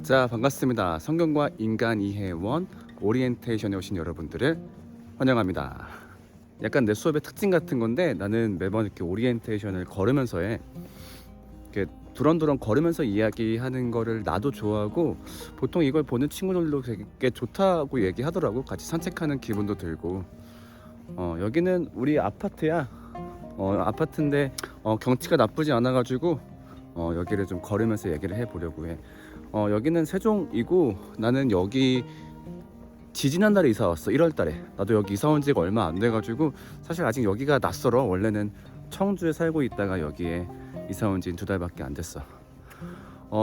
자, 반갑습니다. 성경과 인간 이해원 오리엔테이션에 오신 여러분들을 환영합니다. 약간 내 수업의 특징 같은 건데, 나는 매번 이렇게 오리엔테이션을 걸으면서 이렇게 두런두런 걸으면서 이야기하는 거를 나도 좋아하고, 보통 이걸 보는 친구들도 되게 좋다고 얘기하더라고. 같이 산책하는 기분도 들고. 여기는 우리 아파트야. 아파트인데 경치가 나쁘지 않아가지고 여기를 좀 걸으면서 얘기를 해보려고 해. 여기는 세종이고, 나는 여기 지지난달에 이사 왔어. 1월달에. 나도 여기 이사 온 지가 얼마 안 돼가지고 사실 아직 여기가 낯설어. 원래는 청주에 살고 있다가 여기에 이사 온 지 2달밖에 안 됐어.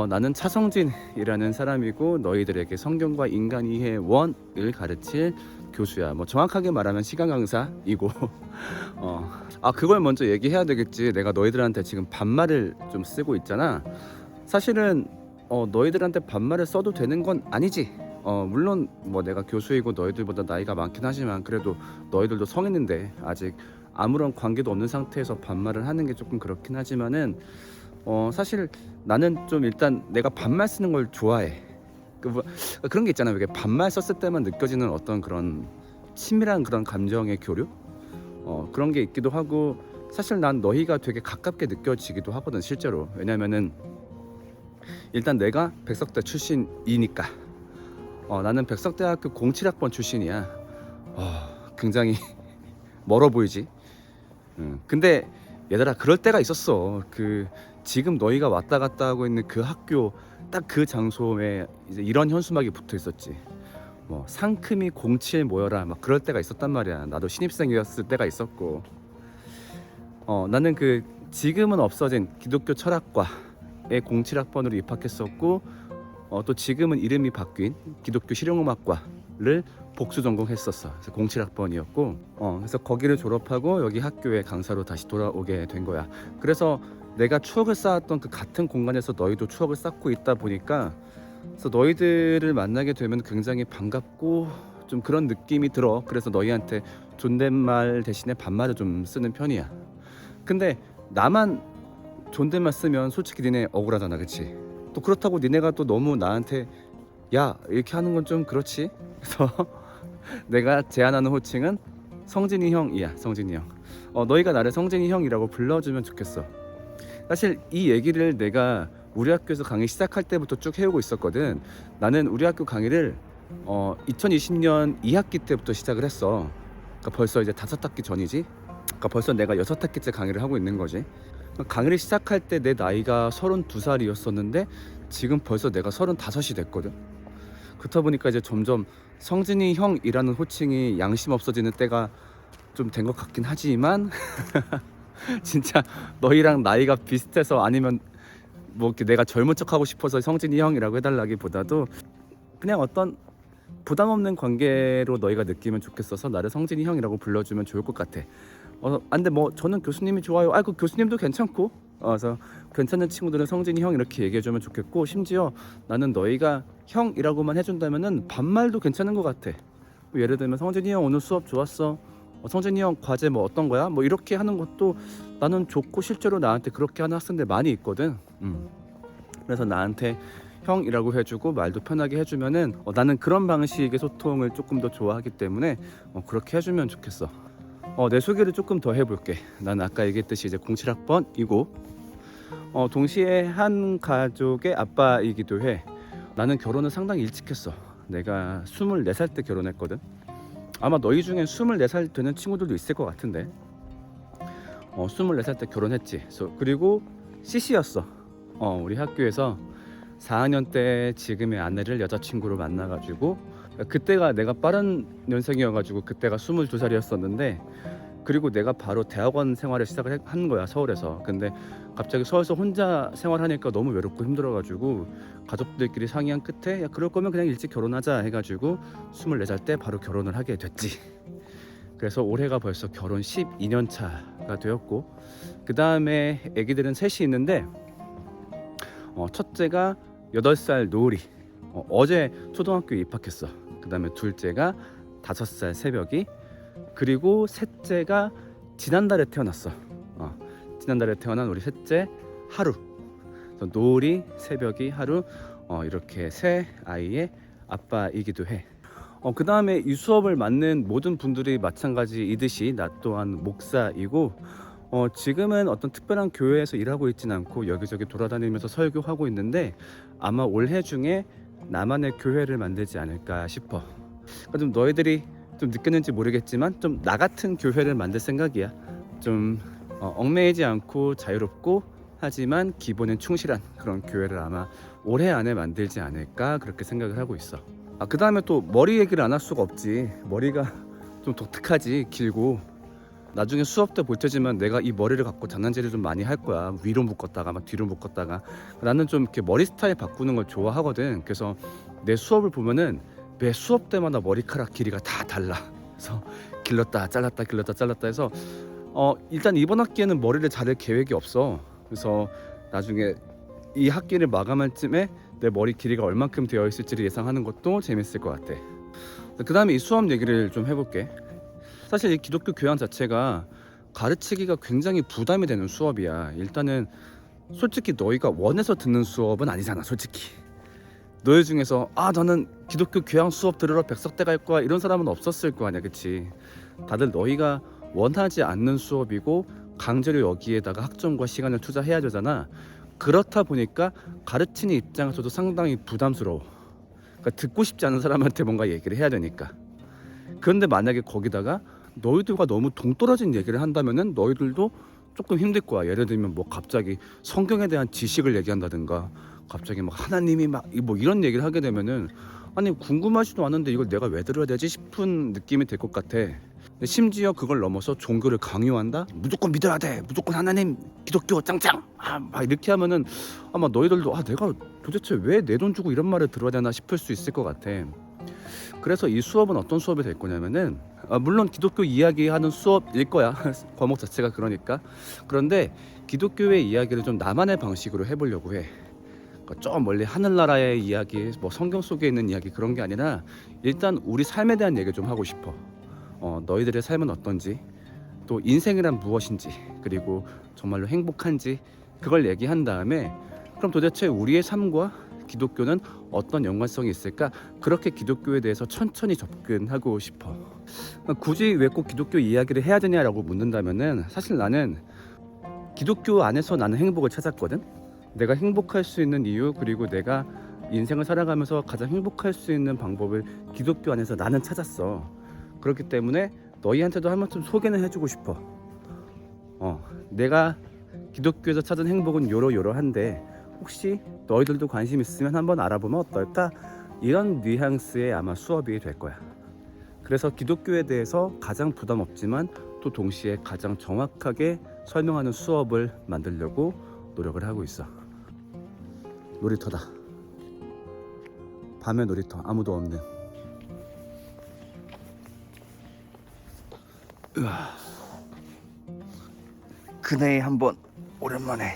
나는 차성진이라는 사람이고, 너희들에게 성경과 인간 이해 원을 가르칠 교수야. 뭐 정확하게 말하면 시간 강사이고 그걸 먼저 얘기해야 되겠지. 내가 너희들한테 지금 반말을 좀 쓰고 있잖아. 사실은 너희들한테 반말을 써도 되는 건 아니지. 물론 뭐 내가 교수이고 너희들보다 나이가 많긴 하지만, 그래도 너희들도 성인인데 아직 아무런 관계도 없는 상태에서 반말을 하는 게 조금 그렇긴 하지만은, 사실 나는 좀 일단 내가 반말 쓰는 걸 좋아해. 그런 게 있잖아. 이게 반말 썼을 때만 느껴지는 어떤 그런 친밀한 그런 감정의 교류? 그런 게 있기도 하고, 사실 난 너희가 되게 가깝게 느껴지기도 하거든, 실제로. 왜냐면은 일단 내가 백석대 출신이니까. 나는 백석대학교 07학번 출신이야. 굉장히 멀어 보이지. 근데 얘들아, 그럴 때가 있었어. 지금 너희가 왔다 갔다 하고 있는 그 학교 딱 그 장소에 이제 이런 현수막이 붙어 있었지. 뭐 상큼이 07 모여라, 막 그럴 때가 있었단 말이야. 나도 신입생이었을 때가 있었고. 나는 지금은 없어진 기독교 철학과에 07학번으로 입학했었고, 또 지금은 이름이 바뀐 기독교 실용음악과를 복수 전공했었어. 그래서 07학번이었고, 그래서 거기를 졸업하고 여기 학교에 강사로 다시 돌아오게 된 거야. 그래서 내가 추억을 쌓았던 그 같은 공간에서 너희도 추억을 쌓고 있다 보니까, 그래서 너희들을 만나게 되면 굉장히 반갑고 좀 그런 느낌이 들어. 그래서 너희한테 존댓말 대신에 반말을 좀 쓰는 편이야. 근데 나만 존댓말 쓰면 솔직히 니네 억울하잖아, 그치? 또 그렇다고 니네가 또 너무 나한테 야 이렇게 하는 건 좀 그렇지. 그래서 내가 제안하는 호칭은 성진이 형이야. 성진이 형. 너희가 나를 성진이 형이라고 불러주면 좋겠어. 사실 이 얘기를 내가 우리 학교에서 강의 시작할 때부터 쭉 해오고 있었거든. 나는 우리 학교 강의를 2020년 2학기 때부터 시작을 했어. 그러니까 벌써 이제 5학기 전이지. 그러니까 벌써 내가 6학기째 강의를 하고 있는 거지. 강의를 시작할 때 내 나이가 32살이었었는데 지금 벌써 내가 35이 됐거든. 그렇다 보니까 이제 점점 성진이 형이라는 호칭이 양심 없어지는 때가 좀 된 것 같긴 하지만 진짜 너희랑 나이가 비슷해서, 아니면 뭐 이렇게 내가 젊은 척하고 싶어서 성진이 형이라고 해달라기보다도 그냥 어떤 부담 없는 관계로 너희가 느끼면 좋겠어서 나를 성진이 형이라고 불러주면 좋을 것 같아. 근데 뭐 저는 교수님이 좋아요. 그 교수님도 괜찮고, 그래서 괜찮은 친구들은 성진이 형 이렇게 얘기해주면 좋겠고, 심지어 나는 너희가 형이라고만 해준다면은 반말도 괜찮은 것 같아. 뭐 예를 들면 성진이 형 오늘 수업 좋았어. 성진이 형 과제 뭐 어떤 거야? 뭐 이렇게 하는 것도 나는 좋고, 실제로 나한테 그렇게 하는 학생들 많이 있거든. 그래서 나한테 형이라고 해주고 말도 편하게 해주면은 나는 그런 방식의 소통을 조금 더 좋아하기 때문에 그렇게 해주면 좋겠어. 내 소개를 조금 더 해볼게. 나는 아까 얘기했듯이 이제 07학번이고, 동시에 한 가족의 아빠이기도 해. 나는 결혼을 상당히 일찍 했어. 내가 24살 때 결혼했거든. 아마 너희 중엔 24살 되는 친구들도 있을 것 같은데, 24살 때 결혼했지. 그리고 CC였어. 우리 학교에서 4학년 때 지금의 아내를 여자친구로 만나가지고, 그때가 내가 빠른 년생이어가지고 그때가 22살이었었는데, 그리고 내가 바로 대학원 생활을 시작을 한 거야, 서울에서. 근데 갑자기 서울에서 혼자 생활하니까 너무 외롭고 힘들어가지고 가족들끼리 상의한 끝에, 야 그럴 거면 그냥 일찍 결혼하자 해가지고 24살 때 바로 결혼을 하게 됐지. 그래서 올해가 벌써 결혼 12년 차가 되었고, 그 다음에 아기들은 셋이 있는데, 첫째가 8살 노을이 어제 초등학교에 입학했어. 그 다음에 둘째가 5살 새벽이, 그리고 셋째가 지난달에 태어났어. 지난달에 태어난 우리 셋째 하루. 노을이, 새벽이, 하루. 이렇게 새 아이의 아빠이기도 해. 그 다음에 이 수업을 맡는 모든 분들이 마찬가지이듯이 나 또한 목사이고, 지금은 어떤 특별한 교회에서 일하고 있진 않고 여기저기 돌아다니면서 설교하고 있는데, 아마 올해 중에 나만의 교회를 만들지 않을까 싶어. 그러니까 좀 너희들이 좀 느꼈는지 모르겠지만 좀 나 같은 교회를 만들 생각이야. 좀 얽매이지 않고 자유롭고 하지만 기본엔 충실한 그런 교회를 아마 올해 안에 만들지 않을까 그렇게 생각을 하고 있어. 그 다음에 또 머리 얘기를 안 할 수가 없지. 머리가 좀 독특하지, 길고. 나중에 수업 때 볼 테지만 내가 이 머리를 갖고 장난질을 좀 많이 할 거야. 위로 묶었다가 막 뒤로 묶었다가. 나는 좀 이렇게 머리 스타일 바꾸는 걸 좋아하거든. 그래서 내 수업을 보면은 매 수업 때마다 머리카락 길이가 다 달라. 그래서 길렀다 잘랐다 길렀다 잘랐다 해서 일단 이번 학기에는 머리를 자를 계획이 없어. 그래서 나중에 이 학기를 마감할 쯤에 내 머리 길이가 얼만큼 되어 있을지를 예상하는 것도 재밌을 것 같아. 그 다음에 이 수업 얘기를 좀 해볼게. 사실 이 기독교 교양 자체가 가르치기가 굉장히 부담이 되는 수업이야. 일단은 솔직히 너희가 원해서 듣는 수업은 아니잖아. 솔직히 너희 중에서 나는 기독교 교양 수업 들으러 백석대 갈 거야 이런 사람은 없었을 거 아니야. 그치? 다들 너희가 원하지 않는 수업이고 강제로 여기에다가 학점과 시간을 투자해야 되잖아. 그렇다 보니까 가르치는 입장에서도 상당히 부담스러워. 그러니까 듣고 싶지 않은 사람한테 뭔가 얘기를 해야 되니까. 그런데 만약에 거기다가 너희들과 너무 동떨어진 얘기를 한다면은 너희들도 조금 힘들 거야. 예를 들면 뭐 갑자기 성경에 대한 지식을 얘기한다든가, 갑자기 막 하나님이 막 뭐 이런 얘기를 하게 되면은 아니 궁금하지도 않은데 이걸 내가 왜 들어야 되지 싶은 느낌이 들 것 같아. 심지어 그걸 넘어서 종교를 강요한다? 무조건 믿어야 돼, 무조건 하나님, 기독교 짱짱, 막 이렇게 하면은 아마 너희들도 내가 도대체 왜 내 돈 주고 이런 말을 들어야 되나 싶을 수 있을 것 같아. 그래서 이 수업은 어떤 수업이 될 거냐면은 물론 기독교 이야기하는 수업일 거야. 과목 자체가 그러니까. 그런데 기독교의 이야기를 좀 나만의 방식으로 해보려고 해. 그러니까 좀 멀리 하늘나라의 이야기, 뭐 성경 속에 있는 이야기 그런 게 아니라 일단 우리 삶에 대한 얘기 좀 하고 싶어. 너희들의 삶은 어떤지, 또 인생이란 무엇인지, 그리고 정말로 행복한지 그걸 얘기한 다음에 그럼 도대체 우리의 삶과 기독교는 어떤 연관성이 있을까? 그렇게 기독교에 대해서 천천히 접근하고 싶어. 굳이 왜 꼭 기독교 이야기를 해야 되냐라고 묻는다면은 사실 나는 기독교 안에서 나는 행복을 찾았거든. 내가 행복할 수 있는 이유, 그리고 내가 인생을 살아가면서 가장 행복할 수 있는 방법을 기독교 안에서 나는 찾았어. 그렇기 때문에 너희한테도 한 번쯤 소개는 해주고 싶어. 내가 기독교에서 찾은 행복은 요러요러한데 혹시 너희들도 관심 있으면 한번 알아보면 어떨까? 이런 뉘앙스의 아마 수업이 될 거야. 그래서 기독교에 대해서 가장 부담 없지만 또 동시에 가장 정확하게 설명하는 수업을 만들려고 노력을 하고 있어. 놀이터다. 밤의 놀이터, 아무도 없는. 그네 한번 오랜만에.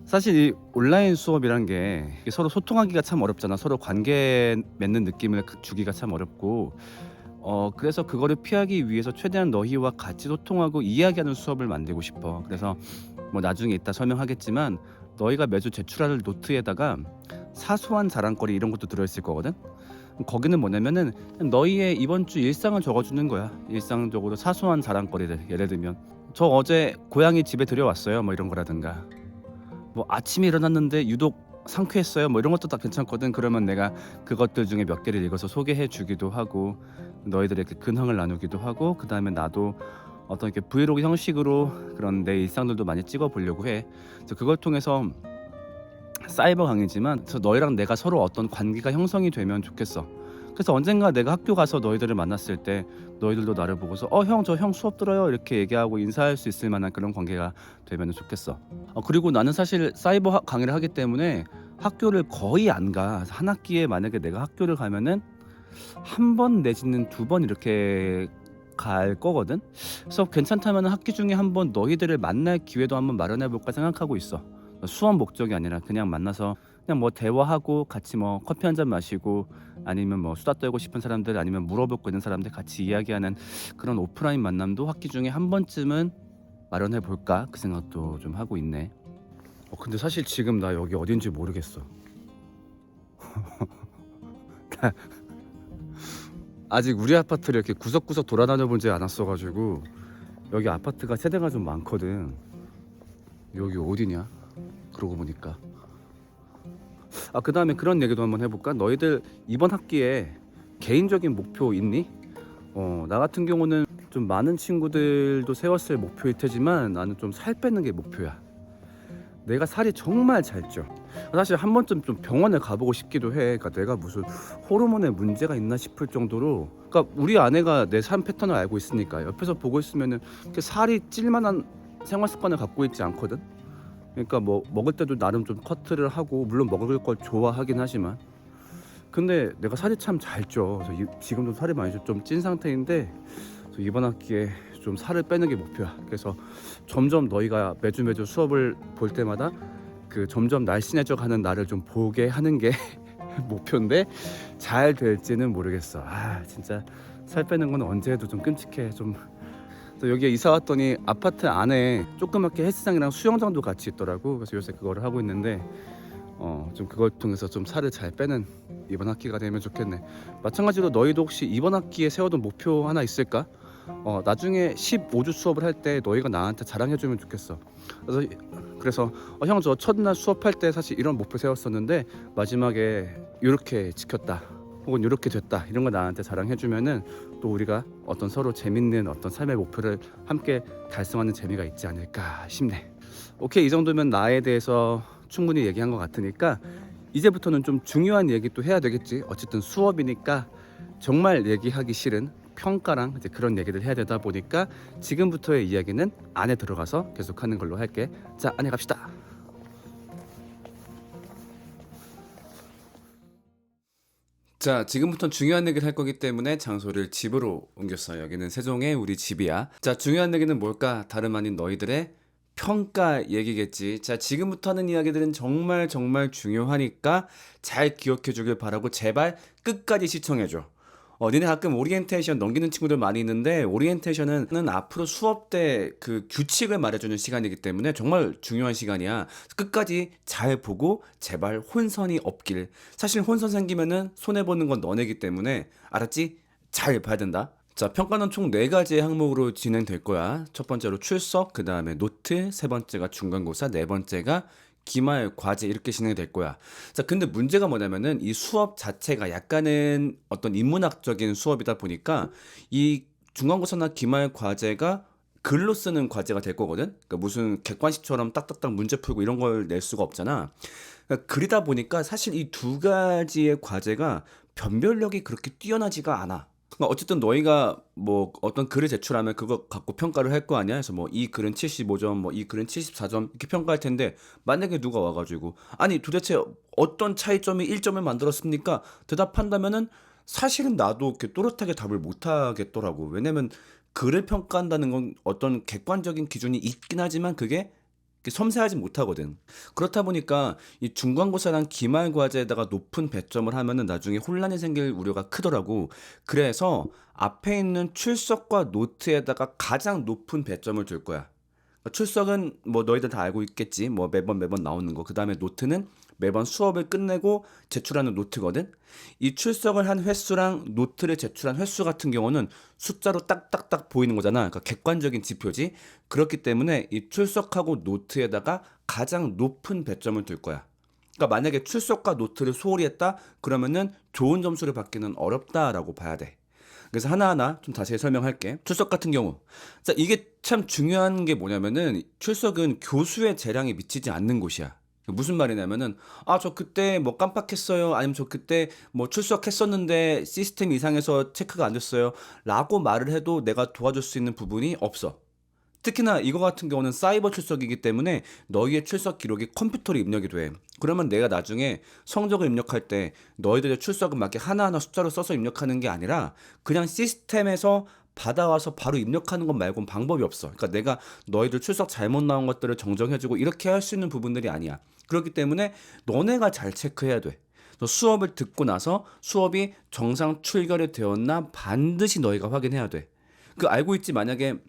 사실 이 온라인 수업이란 게 서로 소통하기가 참 어렵잖아. 서로 관계 맺는 느낌을 주기가 참 어렵고, 그래서 그거를 피하기 위해서 최대한 너희와 같이 소통하고 이야기하는 수업을 만들고 싶어. 그래서 뭐 나중에 이따 설명하겠지만 너희가 매주 제출할 노트에다가 사소한 자랑거리 이런 것도 들어있을 거거든. 거기는 뭐냐면은 너희의 이번 주 일상을 적어주는 거야. 일상적으로 사소한 자랑거리들. 예를 들면 저 어제 고양이 집에 들여왔어요 뭐 이런 거라든가, 뭐 아침에 일어났는데 유독 상쾌했어요 뭐 이런 것도 다 괜찮거든. 그러면 내가 그것들 중에 몇 개를 읽어서 소개해 주기도 하고 너희들에게 근황을 나누기도 하고, 그 다음에 나도 어떤 이렇게 브이로그 형식으로 그런 내 일상들도 많이 찍어 보려고 해. 그래서 그걸 통해서 사이버 강의지만 너희랑 내가 서로 어떤 관계가 형성이 되면 좋겠어. 그래서 언젠가 내가 학교 가서 너희들을 만났을 때 너희들도 나를 보고서 형 저 형 수업 들어요 이렇게 얘기하고 인사할 수 있을 만한 그런 관계가 되면 좋겠어. 그리고 나는 사실 사이버 강의를 하기 때문에 학교를 거의 안 가. 한 학기에 만약에 내가 학교를 가면은 한 번 내지는 두 번 이렇게 갈 거거든. 그래서 괜찮다면 학기 중에 한번 너희들을 만날 기회도 한번 마련해 볼까 생각하고 있어. 수업 목적이 아니라 그냥 만나서 그냥 뭐 대화하고 같이 뭐 커피 한 잔 마시고, 아니면 뭐 수다 떨고 싶은 사람들, 아니면 물어볼 거 있는 사람들 같이 이야기하는 그런 오프라인 만남도 학기 중에 한 번쯤은 마련해 볼까 그 생각도 좀 하고 있네. 근데 사실 지금 나 여기 어딘지 모르겠어. 아직 우리 아파트를 이렇게 구석구석 돌아다녀 보지 않았어 가지고 여기 아파트가 세대가 좀 많거든. 여기 어디냐? 그러고 보니까 그 다음에 그런 얘기도 한번 해볼까? 너희들 이번 학기에 개인적인 목표 있니? 나 같은 경우는 좀 많은 친구들도 세웠을 목표일 테지만 나는 좀 살 빼는 게 목표야. 내가 살이 정말 잘 쪄. 사실 한 번쯤 좀 병원에 가보고 싶기도 해. 그러니까 내가 무슨 호르몬에 문제가 있나 싶을 정도로. 그러니까 우리 아내가 내 삶 패턴을 알고 있으니까 옆에서 보고 있으면은 이렇게 살이 찔만한 생활 습관을 갖고 있지 않거든. 그러니까 뭐 먹을 때도 나름 좀 커트를 하고, 물론 먹을 걸 좋아하긴 하지만, 근데 내가 살이 참 잘 쪄. 그래서 지금도 살이 많이 좀 찐 상태인데, 그래서 이번 학기에 좀 살을 빼는 게 목표야. 그래서 점점 너희가 매주 수업을 볼 때마다 그 점점 날씬해져 가는 나를 좀 보게 하는 게 목표인데, 잘 될지는 모르겠어. 진짜 살 빼는 건 언제 해도 좀 끔찍해. 좀 여기에 이사 왔더니 아파트 안에 조그맣게 헬스장이랑 수영장도 같이 있더라고. 그래서 요새 그거를 하고 있는데, 좀 그걸 통해서 좀 살을 잘 빼는 이번 학기가 되면 좋겠네. 마찬가지로 너희도 혹시 이번 학기에 세워둔 목표 하나 있을까? 나중에 15주 수업을 할 때 너희가 나한테 자랑해주면 좋겠어. 그래서 형, 저 첫날 수업할 때 사실 이런 목표 세웠었는데 마지막에 이렇게 지켰다, 혹은 이렇게 됐다, 이런 거 나한테 자랑해주면은 또 우리가 어떤 서로 재밌는 어떤 삶의 목표를 함께 달성하는 재미가 있지 않을까 싶네. 오케이, 이 정도면 나에 대해서 충분히 얘기한 것 같으니까 이제부터는 좀 중요한 얘기 또 해야 되겠지. 어쨌든 수업이니까 정말 얘기하기 싫은 평가랑 이제 그런 얘기를 해야 되다 보니까 지금부터의 이야기는 안에 들어가서 계속하는 걸로 할게. 자, 안에 갑시다. 자, 지금부터는 중요한 얘기를 할 거기 때문에 장소를 집으로 옮겼어요. 여기는 세종의 우리 집이야. 자, 중요한 얘기는 뭘까? 다름 아닌 너희들의 평가 얘기겠지. 자, 지금부터 하는 이야기들은 정말 중요하니까 잘 기억해 주길 바라고 제발 끝까지 시청해 줘. 니네 가끔 오리엔테이션 넘기는 친구들 많이 있는데, 오리엔테이션은 앞으로 수업 때 그 규칙을 말해주는 시간이기 때문에 정말 중요한 시간이야. 끝까지 잘 보고 제발 혼선이 없길. 사실 혼선 생기면은 손해보는 건 너네기 때문에, 알았지? 잘 봐야 된다. 자, 평가는 총 4가지의 항목으로 진행될 거야. 첫 번째로 출석, 그 다음에 노트, 세 번째가 중간고사, 네 번째가 기말 과제, 이렇게 진행될 거야. 자, 근데 문제가 뭐냐면은 이 수업 자체가 약간은 어떤 인문학적인 수업이다 보니까 이 중간고사나 기말 과제가 글로 쓰는 과제가 될 거거든. 그러니까 무슨 객관식처럼 딱딱딱 문제 풀고 이런 걸 낼 수가 없잖아. 그러니까 그러다 보니까 사실 이 2가지의 과제가 변별력이 그렇게 뛰어나지가 않아. 그러니까 어쨌든 너희가 뭐 어떤 글을 제출하면 그거 갖고 평가를 할 거 아니야. 그래서 뭐 이 글은 75점, 뭐 이 글은 74점 이렇게 평가할 텐데, 만약에 누가 와가지고 아니 도대체 어떤 차이점이 1점을 만들었습니까? 대답한다면은 사실은 나도 이렇게 또렷하게 답을 못 하겠더라고. 왜냐면 글을 평가한다는 건 어떤 객관적인 기준이 있긴 하지만 그게 섬세하지 못하거든. 그렇다 보니까 이 중간고사랑 기말과제에다가 높은 배점을 하면은 나중에 혼란이 생길 우려가 크더라고. 그래서 앞에 있는 출석과 노트에다가 가장 높은 배점을 줄 거야. 출석은 뭐 너희들 다 알고 있겠지. 뭐 매번 나오는 거. 그 다음에 노트는 매번 수업을 끝내고 제출하는 노트거든. 이 출석을 한 횟수랑 노트를 제출한 횟수 같은 경우는 숫자로 딱딱딱 보이는 거잖아. 그러니까 객관적인 지표지. 그렇기 때문에 이 출석하고 노트에다가 가장 높은 배점을 둘 거야. 그러니까 만약에 출석과 노트를 소홀히 했다, 그러면은 좋은 점수를 받기는 어렵다라고 봐야 돼. 그래서 하나하나 좀 자세히 설명할게. 출석 같은 경우, 자, 이게 참 중요한 게 뭐냐면은 출석은 교수의 재량이 미치지 않는 곳이야. 무슨 말이냐면은 저 그때 뭐 깜빡했어요, 아니면 저 그때 뭐 출석했었는데 시스템 이상해서 체크가 안 됐어요 라고 말을 해도 내가 도와줄 수 있는 부분이 없어. 특히나 이거 같은 경우는 사이버 출석이기 때문에 너희의 출석 기록이 컴퓨터로 입력이 돼. 그러면 내가 나중에 성적을 입력할 때 너희들의 출석은 막 이렇게 하나하나 숫자로 써서 입력하는 게 아니라 그냥 시스템에서 받아와서 바로 입력하는 것 말고는 방법이 없어. 그러니까 내가 너희들 출석 잘못 나온 것들을 정정해주고 이렇게 할 수 있는 부분들이 아니야. 그렇기 때문에 너네가 잘 체크해야 돼. 수업을 듣고 나서 수업이 정상 출결이 되었나 반드시 너희가 확인해야 돼. 그 알고 있지? 만약에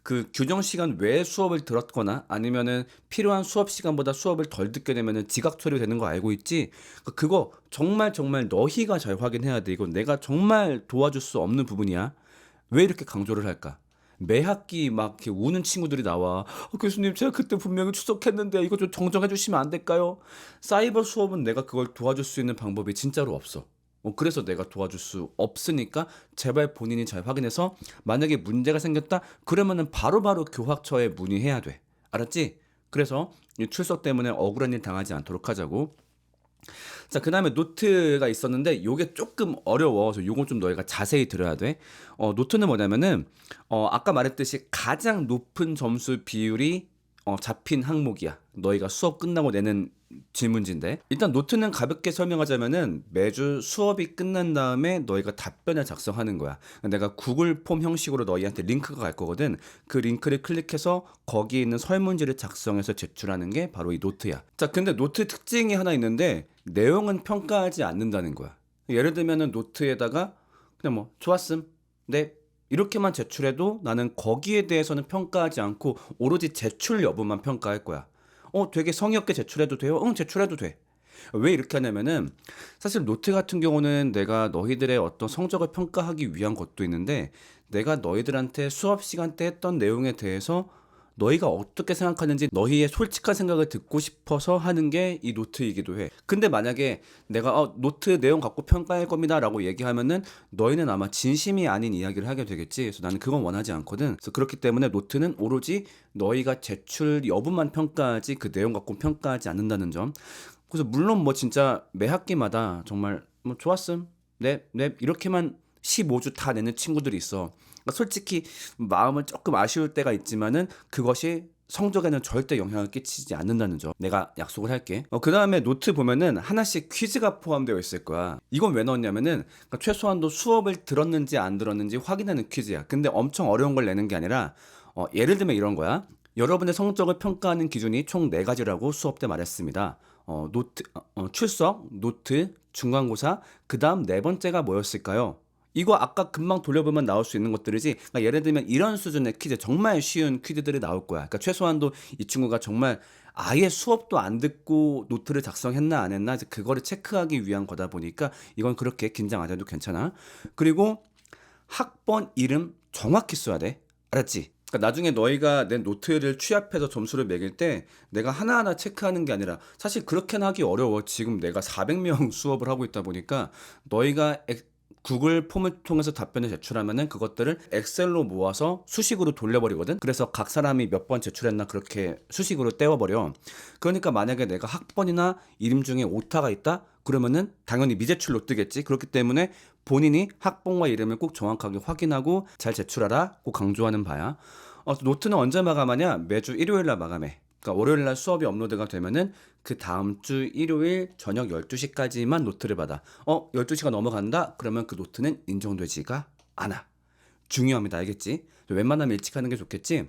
그 규정 시간 외에 수업을 들었거나 아니면은 필요한 수업 시간보다 수업을 덜 듣게 되면은 지각 처리되는 거 알고 있지? 그거 정말 정말 너희가 잘 확인해야 돼. 이건 내가 정말 도와줄 수 없는 부분이야. 왜 이렇게 강조를 할까? 매 학기 막 이렇게 우는 친구들이 나와. 교수님, 제가 그때 분명히 추석했는데 이거 좀 정정해 주시면 안 될까요? 사이버 수업은 내가 그걸 도와줄 수 있는 방법이 진짜로 없어. 그래서 내가 도와줄 수 없으니까 제발 본인이 잘 확인해서 만약에 문제가 생겼다 그러면은 바로바로 교학처에 문의해야 돼. 알았지? 그래서 이 출석 때문에 억울한 일 당하지 않도록 하자고. 자, 그다음에 노트가 있었는데 요게 조금 어려워. 요건 좀 너희가 자세히 들어야 돼. 노트는 뭐냐면은 아까 말했듯이 가장 높은 점수 비율이 잡힌 항목이야. 너희가 수업 끝나고 내는 질문지인데, 일단 노트는 가볍게 설명하자면은 매주 수업이 끝난 다음에 너희가 답변을 작성하는 거야. 내가 구글 폼 형식으로 너희한테 링크가 갈 거거든. 그 링크를 클릭해서 거기에 있는 설문지를 작성해서 제출하는 게 바로 이 노트야. 자, 근데 노트 특징이 하나 있는데 내용은 평가하지 않는다는 거야. 예를 들면은 노트에다가 그냥 뭐 좋았음, 네, 이렇게만 제출해도 나는 거기에 대해서는 평가하지 않고 오로지 제출 여부만 평가할 거야. 되게 성의 없게 제출해도 돼요? 응, 제출해도 돼. 왜 이렇게 하냐면은 사실 노트 같은 경우는 내가 너희들의 어떤 성적을 평가하기 위한 것도 있는데, 내가 너희들한테 수업 시간 때 했던 내용에 대해서 너희가 어떻게 생각하는지 너희의 솔직한 생각을 듣고 싶어서 하는 게 이 노트이기도 해. 근데 만약에 내가 노트 내용 갖고 평가할 겁니다 라고 얘기하면은 너희는 아마 진심이 아닌 이야기를 하게 되겠지. 그래서 나는 그건 원하지 않거든. 그래서 그렇기 때문에 노트는 오로지 너희가 제출 여부만 평가하지 그 내용 갖고 평가하지 않는다는 점. 그래서 물론 뭐 진짜 매 학기마다 정말 뭐 좋았음, 네, 네, 이렇게만 15주 다 내는 친구들이 있어. 그러니까 솔직히 마음은 조금 아쉬울 때가 있지만은 그것이 성적에는 절대 영향을 끼치지 않는다는 점 내가 약속을 할게. 그 다음에 노트 보면은 하나씩 퀴즈가 포함되어 있을 거야. 이건 왜 넣었냐면은 그러니까 최소한도 수업을 들었는지 안 들었는지 확인하는 퀴즈야. 근데 엄청 어려운 걸 내는 게 아니라 예를 들면 이런 거야. 여러분의 성적을 평가하는 기준이 총 4가지라고 수업 때 말했습니다. 출석, 노트, 중간고사, 그 다음 네 번째가 뭐였을까요? 이거 아까 금방 돌려보면 나올 수 있는 것들이지. 그러니까 예를 들면 이런 수준의 퀴즈, 정말 쉬운 퀴즈들이 나올 거야. 그러니까 최소한도 이 친구가 정말 아예 수업도 안 듣고 노트를 작성했나 안 했나 이제 그거를 체크하기 위한 거다 보니까 이건 그렇게 긴장 안 해도 괜찮아. 그리고 학번 이름 정확히 써야 돼. 알았지? 그러니까 나중에 너희가 내 노트를 취합해서 점수를 매길 때 내가 하나하나 체크하는 게 아니라, 사실 그렇게는 하기 어려워. 지금 내가 400명 수업을 하고 있다 보니까 너희가 구글 폼을 통해서 답변을 제출하면은 그것들을 엑셀로 모아서 수식으로 돌려버리거든. 그래서 각 사람이 몇 번 제출했나 그렇게 수식으로 떼어버려. 그러니까 만약에 내가 학번이나 이름 중에 오타가 있다 그러면은 당연히 미제출로 뜨겠지. 그렇기 때문에 본인이 학번과 이름을 꼭 정확하게 확인하고 잘 제출하라 꼭 강조하는 바야. 노트는 언제 마감하냐? 매주 일요일 날 마감해. 그러니까 월요일 날 수업이 업로드가 되면은 그 다음 주 일요일 저녁 12시까지만 노트를 받아. 12시가 넘어간다? 그러면 그 노트는 인정되지가 않아. 중요합니다. 알겠지? 웬만하면 일찍 하는 게 좋겠지?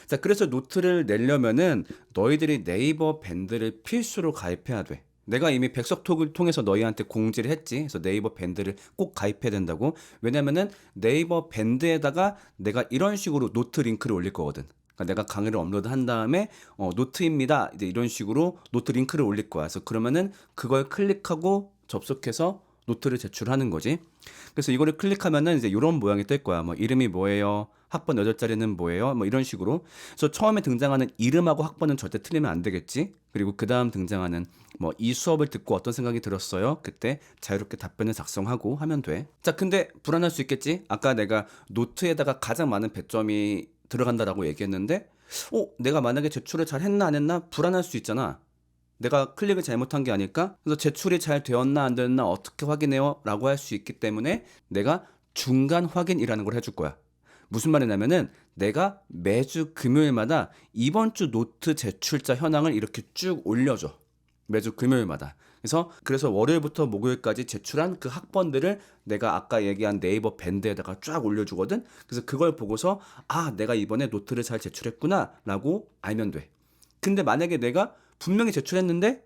자, 그래서 노트를 내려면은 너희들이 네이버 밴드를 필수로 가입해야 돼. 내가 이미 백석톡을 통해서 너희한테 공지를 했지. 그래서 네이버 밴드를 꼭 가입해야 된다고. 왜냐면은 네이버 밴드에다가 내가 이런 식으로 노트 링크를 올릴 거거든. 그러니까 내가 강의를 업로드한 다음에 노트입니다. 이제 이런 식으로 노트 링크를 올릴 거야. 그래서 그러면은 그걸 클릭하고 접속해서 노트를 제출하는 거지. 그래서 이거를 클릭하면은 이제 이런 모양이 뜰 거야. 뭐 이름이 뭐예요? 학번 8자리는 뭐예요? 뭐 이런 식으로. 그래서 처음에 등장하는 이름하고 학번은 절대 틀리면 안 되겠지. 그리고 그 다음 등장하는 뭐 이 수업을 듣고 어떤 생각이 들었어요? 그때 자유롭게 답변을 작성하고 하면 돼. 자, 근데 불안할 수 있겠지? 아까 내가 노트에다가 가장 많은 배점이 들어간다라고 얘기했는데 내가 만약에 제출을 잘 했나 안 했나 불안할 수 있잖아. 내가 클릭을 잘못한 게 아닐까? 그래서 제출이 잘 되었나 안 되었나 어떻게 확인해요? 라고 할 수 있기 때문에 내가 중간 확인이라는 걸 해줄 거야. 무슨 말이냐면은 내가 매주 금요일마다 이번 주 노트 제출자 현황을 이렇게 쭉 올려줘. 매주 금요일마다. 그래서 월요일부터 목요일까지 제출한 그 학번들을 내가 아까 얘기한 네이버 밴드에다가 쫙 올려주거든. 그래서 그걸 보고서 내가 이번에 노트를 잘 제출했구나 라고 알면 돼. 근데 만약에 내가 분명히 제출했는데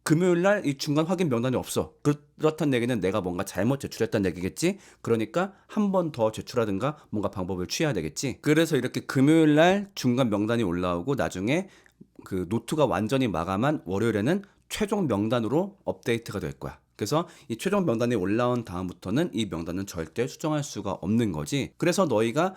금요일 날 이 중간 확인 명단이 없어. 그렇다는 얘기는 내가 뭔가 잘못 제출했다는 얘기겠지? 그러니까 한 번 더 제출하든가 뭔가 방법을 취해야 되겠지? 그래서 이렇게 금요일 날 중간 명단이 올라오고 나중에 그 노트가 완전히 마감한 월요일에는 최종 명단으로 업데이트가 될 거야. 그래서 이 최종 명단이 올라온 다음부터는 이 명단은 절대 수정할 수가 없는 거지. 그래서 너희가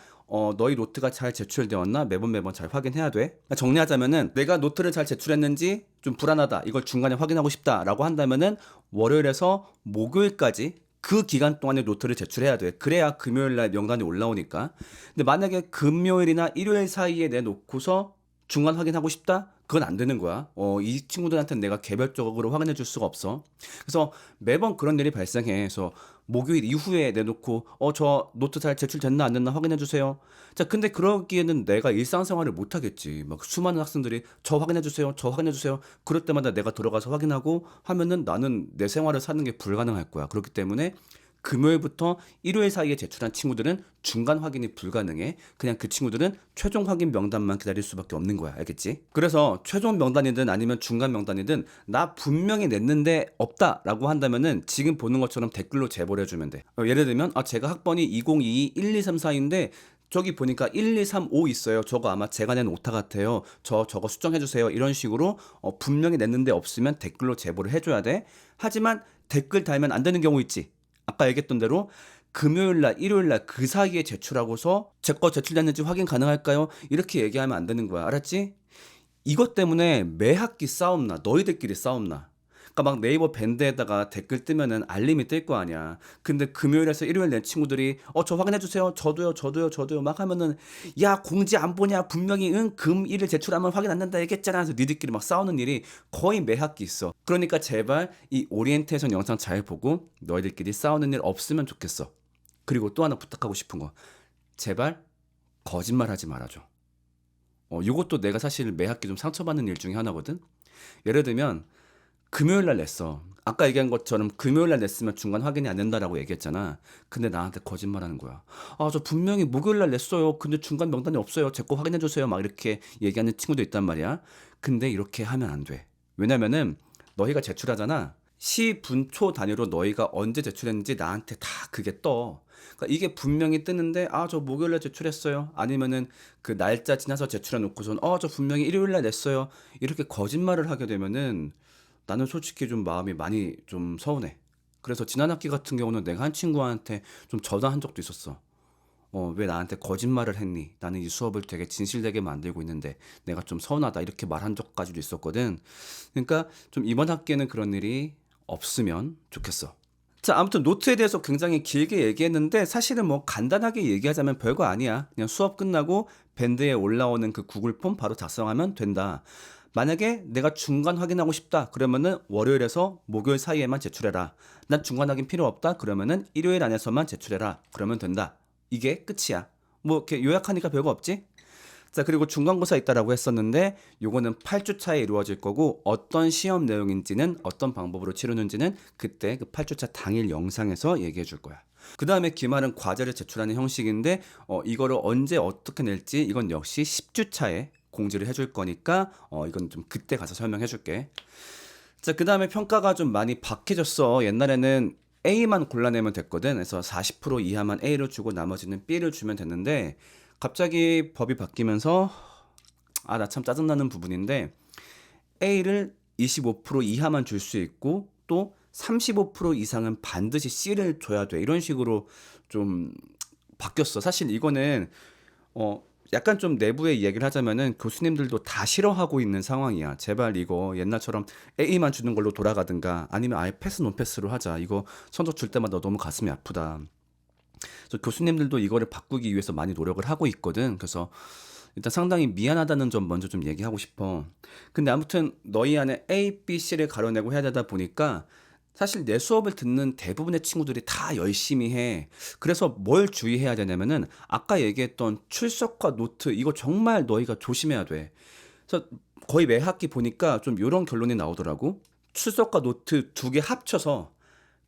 너희 노트가 잘 제출되었나 매번 잘 확인해야 돼. 그러니까 정리하자면은 내가 노트를 잘 제출했는지 좀 불안하다. 이걸 중간에 확인하고 싶다라고 한다면은 월요일에서 목요일까지 그 기간 동안에 노트를 제출해야 돼. 그래야 금요일 날 명단이 올라오니까. 근데 만약에 금요일이나 일요일 사이에 내놓고서 중간 확인하고 싶다? 그건 안 되는 거야. 이 친구들한테는 내가 개별적으로 확인해 줄 수가 없어. 그래서 매번 그런 일이 발생해. 그래서 목요일 이후에 내놓고 저 노트 잘 제출됐나 안 됐나 확인해 주세요. 자, 근데 그러기에는 내가 일상생활을 못 하겠지. 막 수많은 학생들이 저 확인해 주세요. 저 확인해 주세요. 그럴 때마다 내가 들어가서 확인하고 하면은 나는 내 생활을 사는 게 불가능할 거야. 그렇기 때문에 금요일부터 일요일 사이에 제출한 친구들은 중간 확인이 불가능해. 그냥 그 친구들은 최종 확인 명단만 기다릴 수밖에 없는 거야. 알겠지? 그래서 최종 명단이든 아니면 중간 명단이든 나 분명히 냈는데 없다라고 한다면은 지금 보는 것처럼 댓글로 제보를 해주면 돼. 예를 들면 제가 학번이 2022 1234인데 저기 보니까 1235 있어요. 저거 아마 제가 낸 오타 같아요. 저거 수정해주세요. 이런 식으로 분명히 냈는데 없으면 댓글로 제보를 해줘야 돼. 하지만 댓글 달면 안 되는 경우 있지. 아까 얘기했던 대로 금요일날, 일요일날 그 사이에 제출하고서 제 거 제출됐는지 확인 가능할까요? 이렇게 얘기하면 안 되는 거야. 알았지? 이것 때문에 매 학기 싸움나. 너희들끼리 싸움나. 그러니까 막 네이버 밴드에다가 댓글 뜨면은 알림이 뜰 거 아니야. 근데 금요일에서 일요일 낸 친구들이 저 확인해 주세요. 저도요 막 하면은 야 공지 안 보냐 분명히 금 일일 제출하면 확인 안 된다 얘기했잖아. 그래서 니들끼리 막 싸우는 일이 거의 매 학기 있어. 그러니까 제발 이 오리엔테이션 영상 잘 보고 너희들끼리 싸우는 일 없으면 좋겠어. 그리고 또 하나 부탁하고 싶은 거, 제발 거짓말하지 말아줘. 이것도 내가 사실 매 학기 좀 상처받는 일 중에 하나거든. 예를 들면 금요일 날 냈어. 아까 얘기한 것처럼 금요일 날 냈으면 중간 확인이 안 된다라고 얘기했잖아. 근데 나한테 거짓말하는 거야. 저 분명히 목요일 날 냈어요. 근데 중간 명단이 없어요. 제 거 확인해 주세요. 막 이렇게 얘기하는 친구도 있단 말이야. 근데 이렇게 하면 안 돼. 왜냐면은 너희가 제출하잖아. 시, 분, 초 단위로 너희가 언제 제출했는지 나한테 다 그게 떠. 그러니까 이게 분명히 뜨는데 저 목요일날 제출했어요. 아니면은 그 날짜 지나서 제출해 놓고선 저 분명히 일요일날 냈어요. 이렇게 거짓말을 하게 되면은 나는 솔직히 좀 마음이 많이 좀 서운해. 그래서 지난 학기 같은 경우는 내가 한 친구한테 좀 전화한 적도 있었어. 왜 나한테 거짓말을 했니? 나는 이 수업을 되게 진실되게 만들고 있는데 내가 좀 서운하다. 이렇게 말한 적까지도 있었거든. 그러니까 좀 이번 학기에는 그런 일이 없으면 좋겠어. 자, 아무튼 노트에 대해서 굉장히 길게 얘기했는데 사실은 뭐 간단하게 얘기하자면 별거 아니야. 그냥 수업 끝나고 밴드에 올라오는 그 구글 폼 바로 작성하면 된다. 만약에 내가 중간 확인하고 싶다 그러면은 월요일에서 목요일 사이에만 제출해라. 난 중간 확인 필요 없다 그러면은 일요일 안에서만 제출해라. 그러면 된다. 이게 끝이야. 뭐 이렇게 요약하니까 별거 없지? 자, 그리고 중간고사 있다라고 했었는데 요거는 8주차에 이루어질 거고 어떤 시험 내용인지는 어떤 방법으로 치르는지는 그때 그 8주차 당일 영상에서 얘기해 줄 거야. 그 다음에 기말은 과제를 제출하는 형식인데 이거를 언제 어떻게 낼지 이건 역시 10주차에 공지를 해줄 거니까 이건 좀 그때 가서 설명해 줄게. 자, 그 다음에 평가가 좀 많이 박해졌어. 옛날에는 A만 골라내면 됐거든. 그래서 40% 이하만 A를 주고 나머지는 B를 주면 됐는데 갑자기 법이 바뀌면서 나 참 짜증나는 부분인데 A를 25% 이하만 줄 수 있고 또 35% 이상은 반드시 C를 줘야 돼. 이런 식으로 좀 바뀌었어. 사실 이거는 약간 좀 내부의 이야기를 하자면은 교수님들도 다 싫어하고 있는 상황이야. 제발 이거 옛날처럼 A만 주는 걸로 돌아가든가 아니면 아예 패스 논패스로 하자. 이거 성적 줄 때마다 너무 가슴이 아프다. 그래서 교수님들도 이거를 바꾸기 위해서 많이 노력을 하고 있거든. 그래서 일단 상당히 미안하다는 점 먼저 좀 얘기하고 싶어. 근데 아무튼 너희 안에 A, B, C를 가려내고 해야 되다 보니까 사실 내 수업을 듣는 대부분의 친구들이 다 열심히 해. 그래서 뭘 주의해야 되냐면은 아까 얘기했던 출석과 노트 이거 정말 너희가 조심해야 돼. 그래서 거의 매 학기 보니까 좀 이런 결론이 나오더라고. 출석과 노트 두 개 합쳐서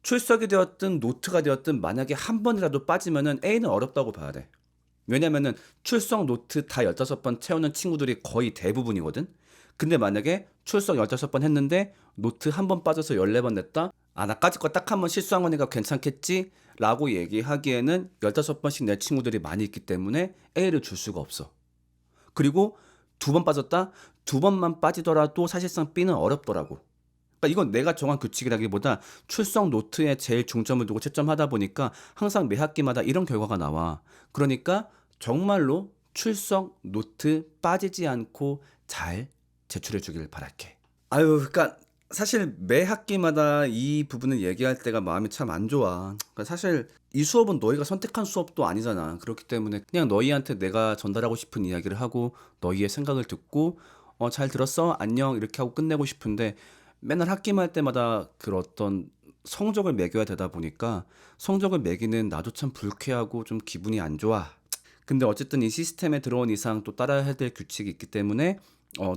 출석이 되었든 노트가 되었든 만약에 한 번이라도 빠지면은 A는 어렵다고 봐야 돼. 왜냐면은 출석 노트 다 15번 채우는 친구들이 거의 대부분이거든. 근데 만약에 출석 15번 했는데 노트 한 번 빠져서 14번 냈다? 아, 나까지 거 딱 한 번 실수한 거니까 괜찮겠지? 라고 얘기하기에는 15번씩 내 친구들이 많이 있기 때문에 A를 줄 수가 없어. 그리고 2번 빠졌다? 2번만 빠지더라도 사실상 B는 어렵더라고. 그러니까 이건 내가 정한 규칙이라기보다 출석 노트에 제일 중점을 두고 채점하다 보니까 항상 매 학기마다 이런 결과가 나와. 그러니까 정말로 출석 노트 빠지지 않고 잘 제출해 주길 바랄게. 아유, 그러니까 사실 매 학기마다 이 부분을 얘기할 때가 마음이 참 안 좋아. 그러니까 사실 이 수업은 너희가 선택한 수업도 아니잖아. 그렇기 때문에 그냥 너희한테 내가 전달하고 싶은 이야기를 하고 너희의 생각을 듣고 잘 들었어? 안녕 이렇게 하고 끝내고 싶은데 맨날 학기말 때마다 그 어떤 성적을 매겨야 되다 보니까 성적을 매기는 나도 참 불쾌하고 좀 기분이 안 좋아. 근데 어쨌든 이 시스템에 들어온 이상 또 따라야 될 규칙이 있기 때문에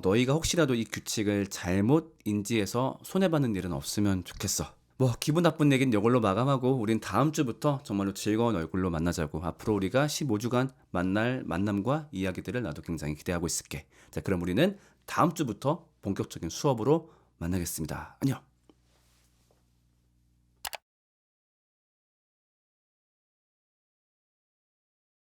너희가 혹시라도 이 규칙을 잘못 인지해서 손해받는 일은 없으면 좋겠어. 뭐 기분 나쁜 얘기는 이걸로 마감하고 우린 다음 주부터 정말로 즐거운 얼굴로 만나자고. 앞으로 우리가 15주간 만날 만남과 이야기들을 나도 굉장히 기대하고 있을게. 자, 그럼 우리는 다음 주부터 본격적인 수업으로 만나겠습니다. 안녕.